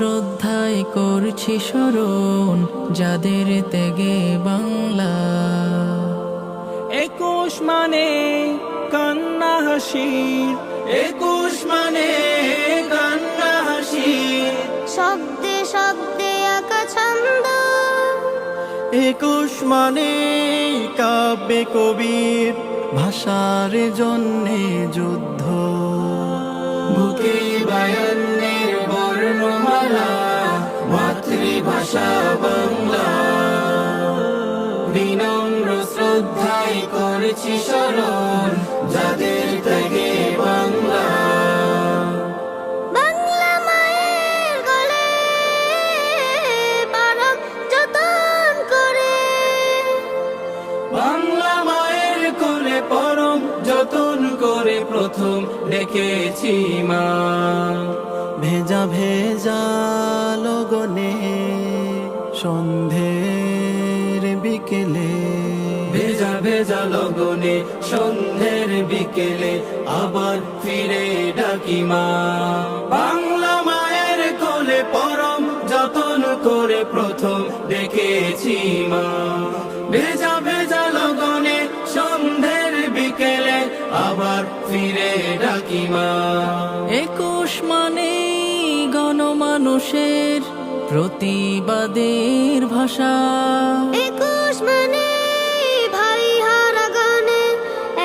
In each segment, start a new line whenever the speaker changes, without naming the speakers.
শ্রদ্ধায় করছি স্মরণ যাদের ত্যাগে বাংলা।
21 মানে কান্না হাসির, 21 মানে কান্না হাসির,
শব্দে শব্দে আঁকা ছন্দ।
21 মানে কাব্যে কবির ভাষার জন্যে যুদ্ধ।
বুকে বায়ান্নের বর্ণমালা, মাতৃভাষা বাংলা। বিনম্র শ্রদ্ধায় করেছি স্মরণ যাদের ত্যাগে বাংলা।
বাংলা মায়ের গলে পরম যতন করে,
বাংলা মায়ের কোলে পরম যতন করে প্রথম ডেকেছি মা।
ভেজা ভেজা লগনে সন্ধের বিকেলে,
ভেজা ভেজা লগনে সন্ধ্যের বিকেলে আবার ফিরে ডাকি মা। বাংলা মায়ের কোলে পরম যতন করে প্রথম ডেকেছি মা। ভেজা ভেজা লগনে সন্ধ্যের বিকেলে আবার ফিরে ডাকি মা।
21 মানে গণমানুষের প্রতিবাদের ভাষা।
21 মানে ভাই হারা গানে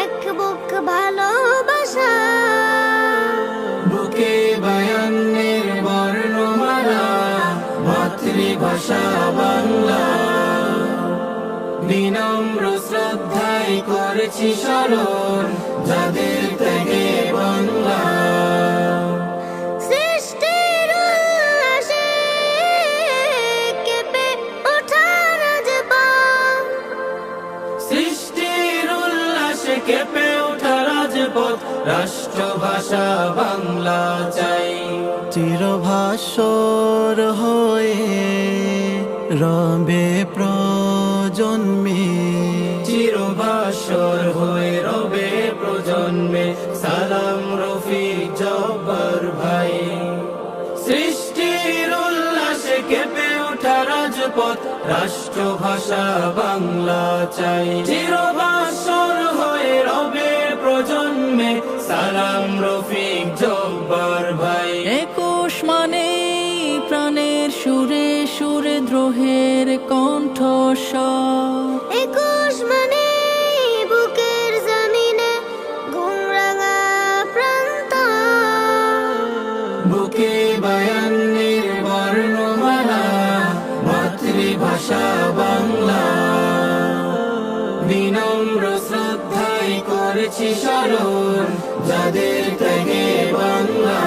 এক বুক ভালোবাসা।
বুকে বায়ান্নের বর্ণমালা, মাতৃভাষা বাংলা। বিনম্র শ্রদ্ধায় করেছি স্মরণ যাদের ত্যাগে বাংলা।
সৃষ্টির উল্লাসে কেঁপে ওঠা রাজপথ,
সৃষ্টির উল্লাসে কেঁপে ওঠা রাজপথ, রাষ্ট্রভাষা বাংলা চাই।
চিরভাস্বর হয়ে রবে প্রজন্মে,
চিরভাস্বর হয়ে রবে প্রজন্মে সালাম রফিক জব্বার ভাই। সৃষ্টির উল্লাসে কেঁপে ওঠা রাজপথ, রাষ্ট্রভাষা বাংলা চাই। চিরভাস্বর হয়ে রবে প্রজন্মে সালাম রফিক জব্বার ভাই।
21 মানে প্রাণের সুরে সুরে দ্রোহের কণ্ঠস্বর।
21 মানে বুকের জমিনে ঘুমরাঙা প্রান্ত।
বুকে বায়ান্নের বর্ণমালা, মাতৃভাষা বাংলা। বিনম্র শ্রদ্ধায় করেছি স্মরণ যাদের ত্যাগে বাংলা।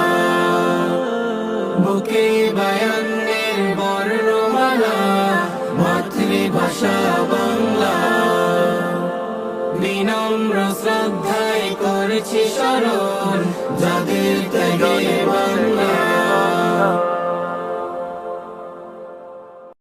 বুকে বায়ান্নের বর্ণমালা, মাতৃভাষা বাংলা। বিনম্র শ্রদ্ধায় করেছি স্মরণ যাদের ত্যাগে